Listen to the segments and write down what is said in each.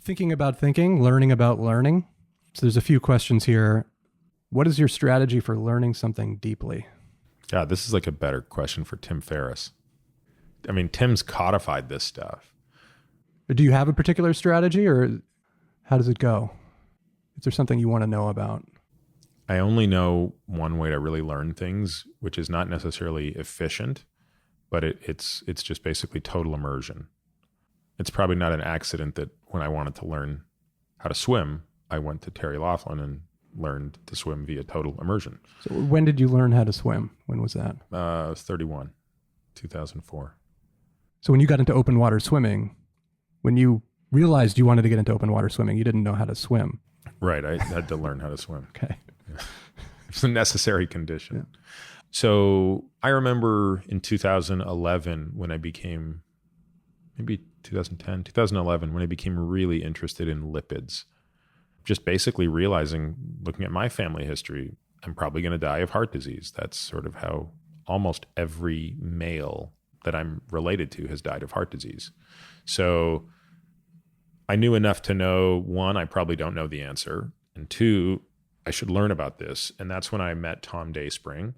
Thinking about thinking, learning about learning. So there's a few questions here. What is your strategy for learning something deeply? God, this is like a better question for Tim Ferriss. I mean, Tim's codified this stuff. Do you have a particular strategy, or how does it go? Is there something you want to know about? I only know one way to really learn things, which is not necessarily efficient, but it's just basically total immersion. It's probably not an accident that when I wanted to learn how to swim, I went to Terry Laughlin and learned to swim via total immersion. So when did you learn how to swim? When was that? I was 31, 2004. So when you got into open water swimming, when you realized you wanted to get into open water swimming, you didn't know how to swim. Right. I had to learn how to swim. Okay. Yeah. It's a necessary condition. Yeah. So I remember in 2011 when I became, maybe 2011, when I became really interested in lipids. Just basically realizing, looking at my family history, I'm probably going to die of heart disease. That's sort of how almost every male that I'm related to has died of heart disease. So I knew enough to know, one, I probably don't know the answer, and two, I should learn about this. And that's when I met Tom Dayspring,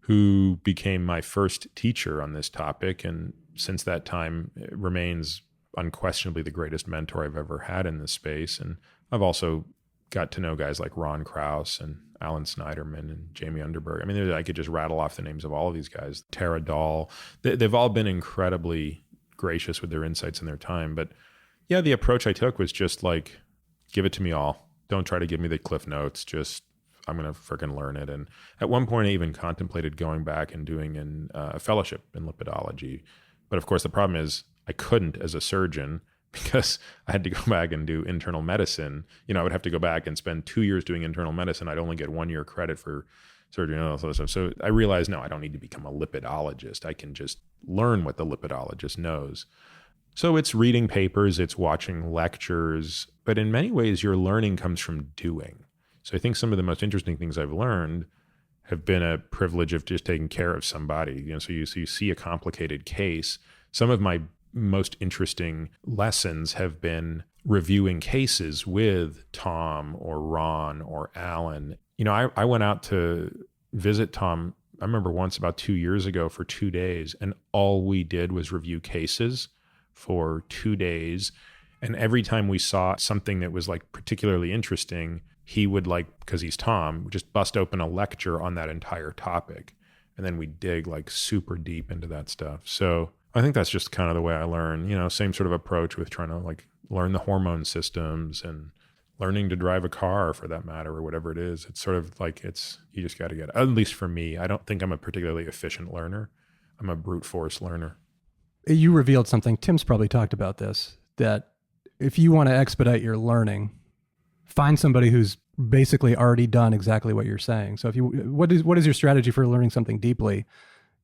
who became my first teacher on this topic. And since that time, it remains unquestionably the greatest mentor I've ever had in this space. And I've also got to know guys like Ron Krauss and Alan Snyderman and Jamie Underberg. I mean, I could just rattle off the names of all of these guys. Tara Dahl. They've all been incredibly gracious with their insights and their time. But yeah, the approach I took was just like, give it to me all. Don't try to give me the cliff notes. Just, I'm going to freaking learn it. And at one point, I even contemplated going back and doing a fellowship in lipidology. But of course, the problem is I couldn't as a surgeon, because I had to go back and do internal medicine. You know, I would have to go back and spend 2 years doing internal medicine. I'd only get 1 year credit for surgery and all that stuff. So I realized, no, I don't need to become a lipidologist. I can just learn what the lipidologist knows. So it's reading papers, it's watching lectures, but in many ways, your learning comes from doing. So I think some of the most interesting things I've learned have been a privilege of just taking care of somebody. You know, so you see a complicated case. Some of my most interesting lessons have been reviewing cases with Tom or Ron or Alan. You know, I went out to visit Tom, I remember once about 2 years ago for 2 days, and all we did was review cases for 2 days. And every time we saw something that was like particularly interesting, he would, like, because he's Tom, just bust open a lecture on that entire topic. And then we dig like super deep into that stuff. So I think that's just kind of the way I learn, you know, same sort of approach with trying to like learn the hormone systems and learning to drive a car for that matter, or whatever it is. It's sort of like you just got to get it. At least for me, I don't think I'm a particularly efficient learner. I'm a brute force learner. You revealed something, Tim's probably talked about this, that if you want to expedite your learning, find somebody who's basically already done exactly what you're saying. So what is your strategy for learning something deeply?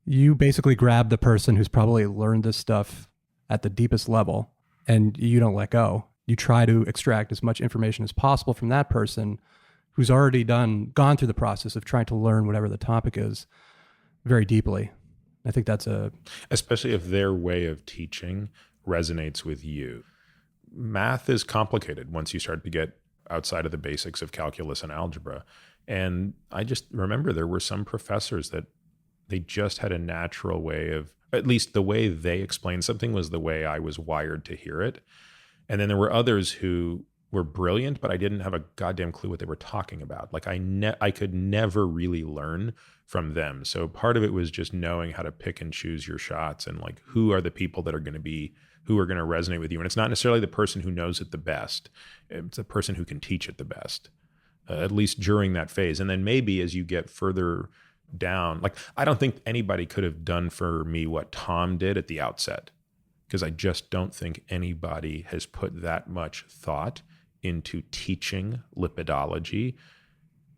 You basically grab the person who's probably learned this stuff at the deepest level, and you don't let go. You try to extract as much information as possible from that person who's already gone through the process of trying to learn whatever the topic is very deeply. I think that's especially if their way of teaching resonates with you. Math is complicated once you start to get outside of the basics of calculus and algebra. And I just remember there were some professors that they just had a natural way of, at least the way they explained something was the way I was wired to hear it. And then there were others who were brilliant, but I didn't have a goddamn clue what they were talking about. Like I could never really learn from them. So part of it was just knowing how to pick and choose your shots, and like, who are the people that are going to resonate with you. And it's not necessarily the person who knows it the best. It's the person who can teach it the best, at least during that phase. And then maybe as you get further down, like, I don't think anybody could have done for me what Tom did at the outset, because I just don't think anybody has put that much thought into teaching lipidology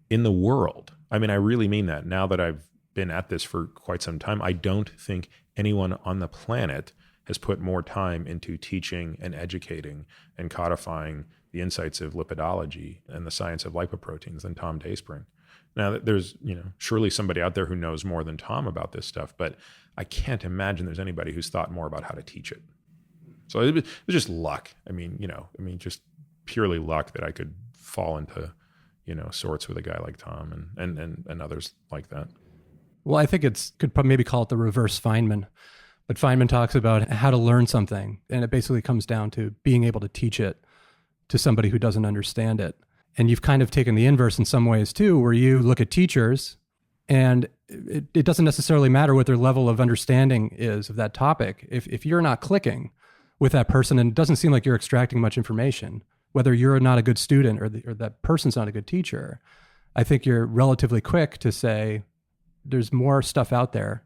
in the world. I mean, I really mean that. Now that I've been at this for quite some time, I don't think anyone on the planet has put more time into teaching and educating and codifying the insights of lipidology and the science of lipoproteins than Tom Dayspring. Now, there's, surely somebody out there who knows more than Tom about this stuff, but I can't imagine there's anybody who's thought more about how to teach it. So it was just luck. Just purely luck that I could fall into, sorts with a guy like Tom and others like that. Well, I think could maybe call it the reverse Feynman. But Feynman talks about how to learn something, and it basically comes down to being able to teach it to somebody who doesn't understand it. And you've kind of taken the inverse in some ways too, where you look at teachers and it doesn't necessarily matter what their level of understanding is of that topic. If you're not clicking with that person and it doesn't seem like you're extracting much information, whether you're not a good student or that person's not a good teacher, I think you're relatively quick to say, there's more stuff out there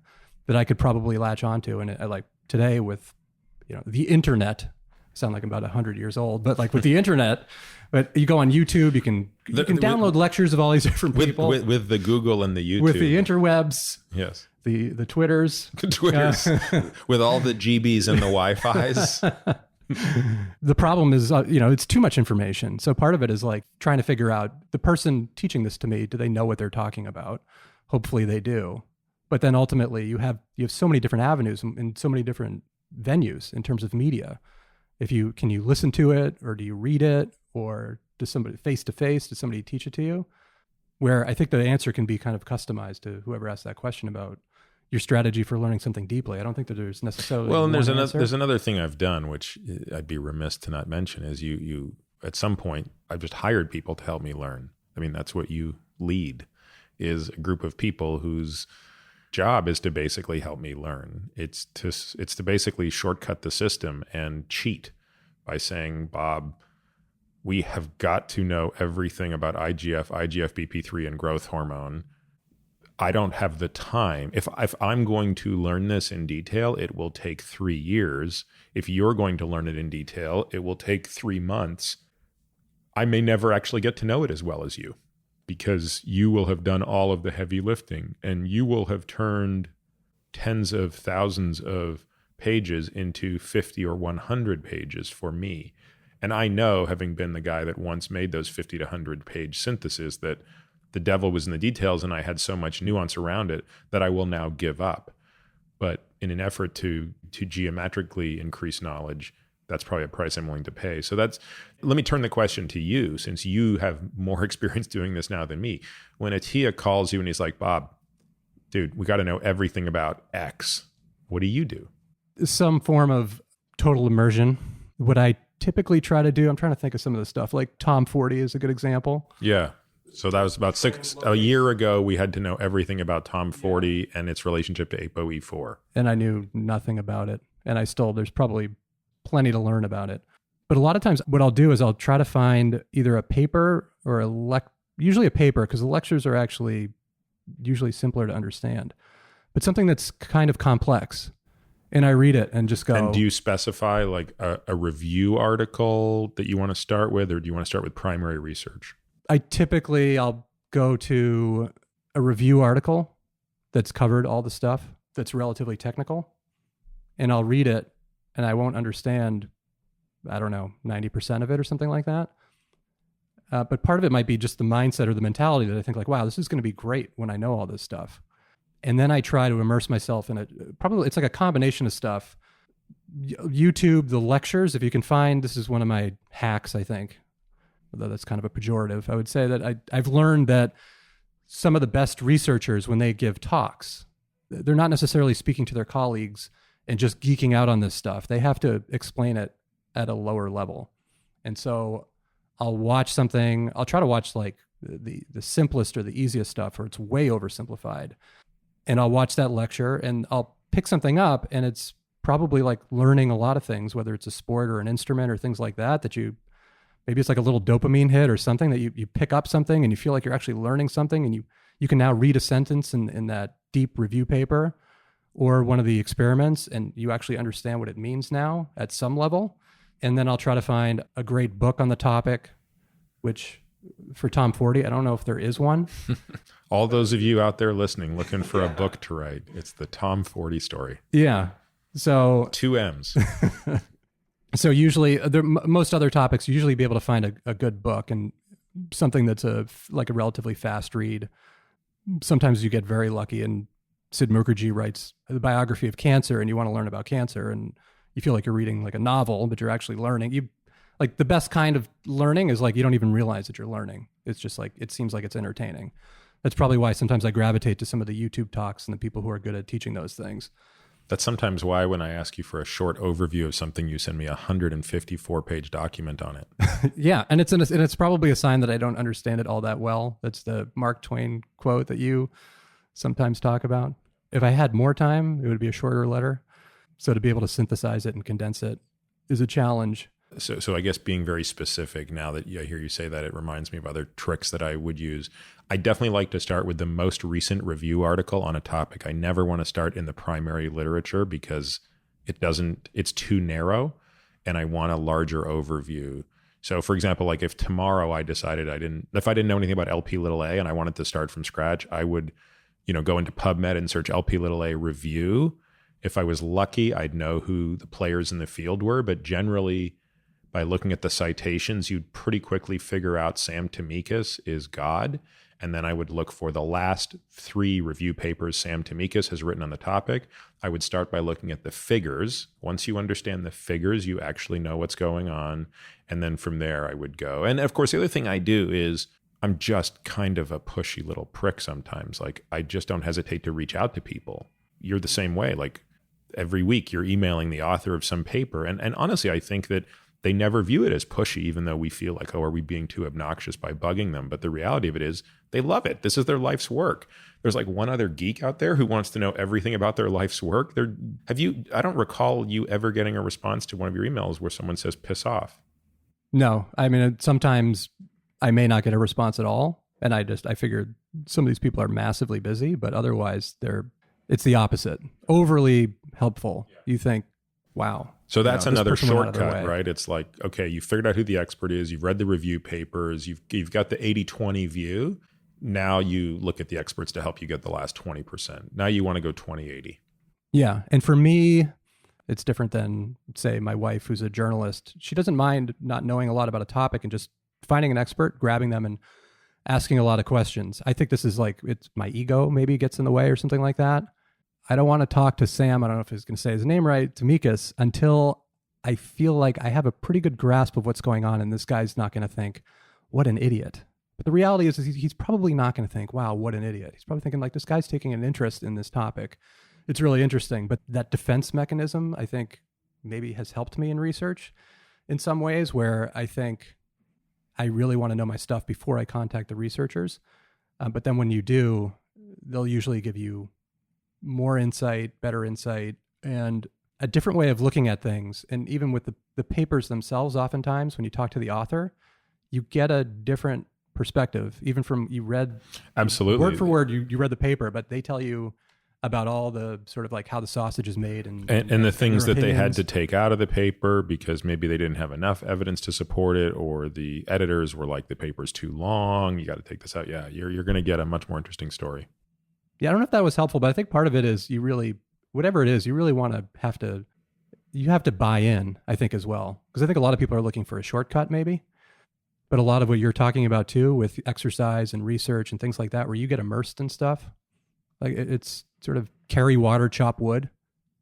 that I could probably latch onto. And I like today with, the internet, I sound like I'm about 100 years old, but like with the internet, but you go on YouTube, you can download lectures of all these different people. With the Google and the YouTube. With the interwebs. Yes. The Twitters. The Twitters. With all the GBs and the Wi-Fis. The problem is, it's too much information. So part of it is like trying to figure out the person teaching this to me, do they know what they're talking about? Hopefully they do. But then ultimately you have so many different avenues and so many different venues in terms of media. Can you listen to it, or do you read it, or does somebody face to face, does somebody teach it to you? Where I think the answer can be kind of customized to whoever asked that question about your strategy for learning something deeply. I don't think that there's necessarily and there's another thing I've done, which I'd be remiss to not mention, is you at some point I've just hired people to help me learn. I mean, that's what you lead, is a group of people whose job is to basically help me learn. It's to basically shortcut the system and cheat by saying, Bob, we have got to know everything about IGF, IGF-BP3, and growth hormone. I don't have the time. If I'm going to learn this in detail, it will take 3 years. If you're going to learn it in detail, it will take 3 months. I may never actually get to know it as well as you, because you will have done all of the heavy lifting and you will have turned tens of thousands of pages into 50 or 100 pages for me. And I know, having been the guy that once made those 50 to 100 page syntheses, that the devil was in the details and I had so much nuance around it that I will now give up. But in an effort to geometrically increase knowledge, that's probably a price I'm willing to pay. So let me turn the question to you, since you have more experience doing this now than me. When Attia calls you and he's like, Bob, dude, we got to know everything about X, what do you do? Some form of total immersion. What I typically try to do, I'm trying to think of some of the stuff, like Tom 40 is a good example. Yeah. So that was about a year ago, we had to know everything about Tom 40 and its relationship to ApoE4. And I knew nothing about it. And there's probably plenty to learn about it. But a lot of times what I'll do is I'll try to find either a paper or usually a paper, because the lectures are actually usually simpler to understand, but something that's kind of complex. And I read it and just go. And do you specify like a review article that you want to start with, or do you want to start with primary research? I'll go to a review article that's covered all the stuff that's relatively technical, and I'll read it and I won't understand, 90% of it or something like that. But part of it might be just the mindset or the mentality that I think like, wow, this is going to be great when I know all this stuff. And then I try to immerse myself in it. Probably it's like a combination of stuff. YouTube, the lectures, if you can find, this is one of my hacks, I think, although that's kind of a pejorative. I would say that I've learned that some of the best researchers, when they give talks, they're not necessarily speaking to their colleagues and just geeking out on this stuff. They have to explain it at a lower level. And so I'll watch something, I'll try to watch like the simplest or the easiest stuff, or it's way oversimplified. And I'll watch that lecture and I'll pick something up, and it's probably like learning a lot of things, whether it's a sport or an instrument or things like that, maybe it's like a little dopamine hit or something that you pick up something and you feel like you're actually learning something, and you can now read a sentence in that deep review paper or one of the experiments, and you actually understand what it means now at some level. And then I'll try to find a great book on the topic, which for Tom 40, I don't know if there is one. All those of you out there listening, looking for a book to write, it's the Tom 40 story. Yeah. So 2 M's. So usually, most other topics, you usually be able to find a good book and something that's like a relatively fast read. Sometimes you get very lucky, and Sid Mukherjee writes the biography of cancer, and you want to learn about cancer, and you feel like you're reading like a novel, but you're actually learning. You like the best kind of learning is like you don't even realize that you're learning. It's just like it seems like it's entertaining. That's probably why sometimes I gravitate to some of the YouTube talks and the people who are good at teaching those things. That's sometimes why when I ask you for a short overview of something, you send me a 154-page document on it. Yeah, and it's probably a sign that I don't understand it all that well. That's the Mark Twain quote that you sometimes talk about. If I had more time, it would be a shorter letter. So to be able to synthesize it and condense it is a challenge. So I guess being very specific, now that I hear you say that, it reminds me of other tricks that I would use. I definitely like to start with the most recent review article on a topic. I never want to start in the primary literature because it's too narrow, and I want a larger overview. So for example, like if tomorrow I decided if I didn't know anything about LP(a) and I wanted to start from scratch, I would, go into PubMed and search LP(a) review. If I was lucky, I'd know who the players in the field were, but generally, by looking at the citations, you'd pretty quickly figure out Sam Tamikis is God. And then I would look for the last 3 review papers Sam Tamikis has written on the topic. I would start by looking at the figures. Once you understand the figures, you actually know what's going on. And then from there, I would go. And of course, the other thing I do is I'm just kind of a pushy little prick sometimes. Like, I just don't hesitate to reach out to people. You're the same way. Like, every week you're emailing the author of some paper. And honestly, I think that they never view it as pushy, even though we feel like, are we being too obnoxious by bugging them? But the reality of it is they love it. This is their life's work. There's like one other geek out there who wants to know everything about their life's work. I don't recall you ever getting a response to one of your emails where someone says, piss off. No, I mean, sometimes I may not get a response at all. And I figured some of these people are massively busy, but otherwise it's the opposite. Overly helpful. Yeah. You think, wow. So that's another shortcut, right? It's like, okay, you figured out who the expert is. You've read the review papers. You've got the 80-20 view. Now you look at the experts to help you get the last 20%. Now you want to go 20-80. Yeah. And for me, it's different than, say, my wife, who's a journalist. She doesn't mind not knowing a lot about a topic and just finding an expert, grabbing them and asking a lot of questions. I think this is like, it's my ego maybe gets in the way or something like that. I don't want to talk to Sam, I don't know if he's going to say his name right, Tamikis, until I feel like I have a pretty good grasp of what's going on, and this guy's not going to think, what an idiot. But the reality is he's probably not going to think, wow, what an idiot. He's probably thinking, like, this guy's taking an interest in this topic. It's really interesting. But that defense mechanism, I think, maybe has helped me in research in some ways, where I think I really want to know my stuff before I contact the researchers. But then when you do, they'll usually give you more insight, better insight, and a different way of looking at things. And even with the papers themselves, oftentimes when you talk to the author, you get a different perspective, even from, you read absolutely word for word, you read the paper, but they tell you about all the sort of like how the sausage is made and the things that they had to take out of the paper because maybe they didn't have enough evidence to support it, or the editors were like, the paper's too long, you got to take this out. Yeah, you're going to get a much more interesting story. Yeah, I don't know if that was helpful, but I think part of it is whatever it is, you really want to you have to buy in, I think, as well. Because I think a lot of people are looking for a shortcut maybe, but a lot of what you're talking about too with exercise and research and things like that, where you get immersed in stuff, like it's sort of carry water, chop wood,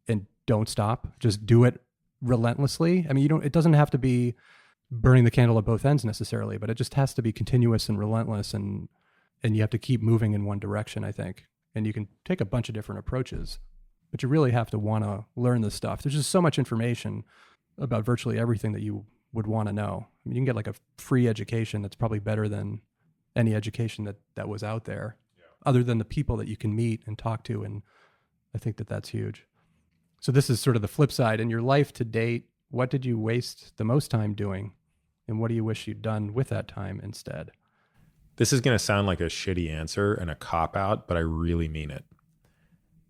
and don't stop. Just do it relentlessly. I mean, it doesn't have to be burning the candle at both ends necessarily, but it just has to be continuous and relentless, and you have to keep moving in one direction, I think. And you can take a bunch of different approaches, but you really have to want to learn this stuff. There's just so much information about virtually everything that you would want to know. I mean, you can get like a free education that's probably better than any education that was out there, other than the people that you can meet and talk to. And I think that's huge. So this is sort of the flip side. In your life to date, what did you waste the most time doing? And what do you wish you'd done with that time instead? This is going to sound like a shitty answer and a cop-out, but I really mean it.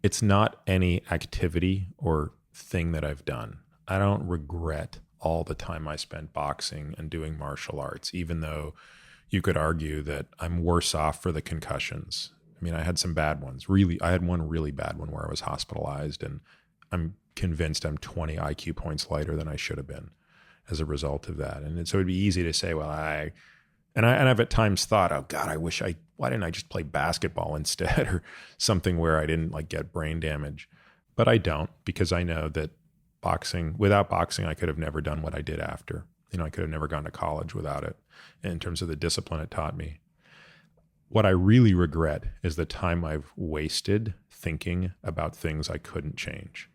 It's not any activity or thing that I've done. I don't regret all the time I spent boxing and doing martial arts, even though you could argue that I'm worse off for the concussions. I mean, I had some bad ones. I had one really bad one where I was hospitalized, and I'm convinced I'm 20 IQ points lighter than I should have been as a result of that. And so it'd be easy to say, well, I've at times thought, oh God, why didn't I just play basketball instead, or something where I didn't like get brain damage? But I don't, because I know that boxing. Without boxing, I could have never done what I did after. I could have never gone to college without it in terms of the discipline it taught me. What I really regret is the time I've wasted thinking about things I couldn't change.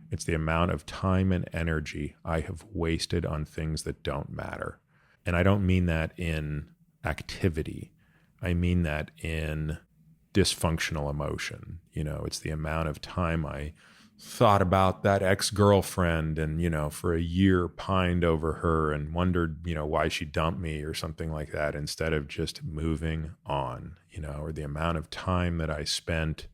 It's the amount of time and energy I have wasted on things that don't matter. And I don't mean that in activity. I mean that in dysfunctional emotion. It's the amount of time I thought about that ex-girlfriend and, for a year pined over her and wondered, why she dumped me or something like that, instead of just moving on, or the amount of time that I spent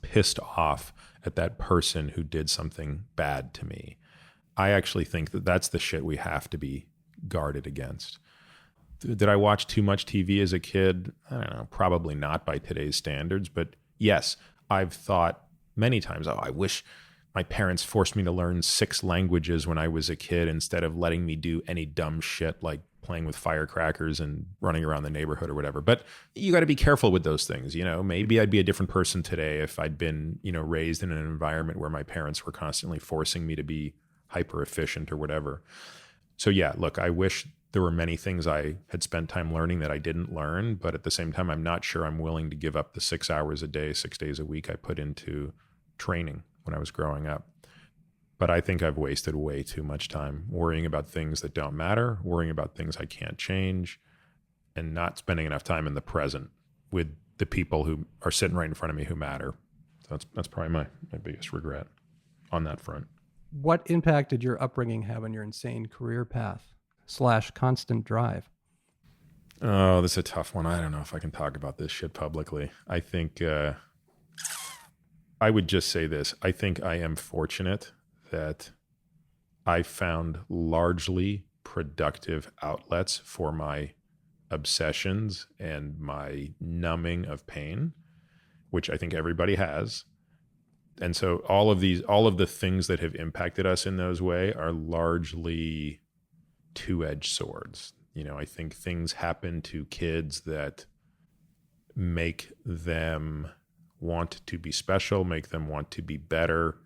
pissed off at that person who did something bad to me. I actually think that that's the shit we have to be guarded against. Did I watch too much TV as a kid? I don't know, probably not by today's standards, but yes, I've thought many times, I wish my parents forced me to learn 6 languages when I was a kid instead of letting me do any dumb shit like playing with firecrackers and running around the neighborhood or whatever. But you got to be careful with those things. Maybe I'd be a different person today if I'd been, raised in an environment where my parents were constantly forcing me to be hyper efficient or whatever. So yeah, look, I wish there were many things I had spent time learning that I didn't learn, but at the same time, I'm not sure I'm willing to give up the 6 hours a day, 6 days a week I put into training when I was growing up. But I think I've wasted way too much time worrying about things that don't matter, worrying about things I can't change, and not spending enough time in the present with the people who are sitting right in front of me who matter. So that's probably my biggest regret on that front. What impact did your upbringing have on your insane career path / constant drive? Oh, this is a tough one. I don't know if I can talk about this shit publicly. I think I would just say this. I think I am fortunate that I found largely productive outlets for my obsessions and my numbing of pain, which I think everybody has. And so all of the things that have impacted us in those ways are largely two-edged swords. I think things happen to kids that make them want to be special, make them want to be better.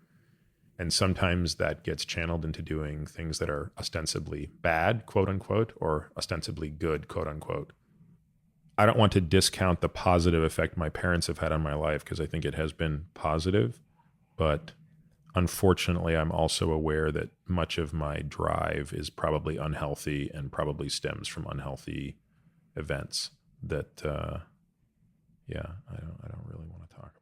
And sometimes that gets channeled into doing things that are ostensibly bad, quote unquote, or ostensibly good, quote unquote. I don't want to discount the positive effect my parents have had on my life because I think it has been positive. But unfortunately, I'm also aware that much of my drive is probably unhealthy and probably stems from unhealthy events that, I don't really want to talk about.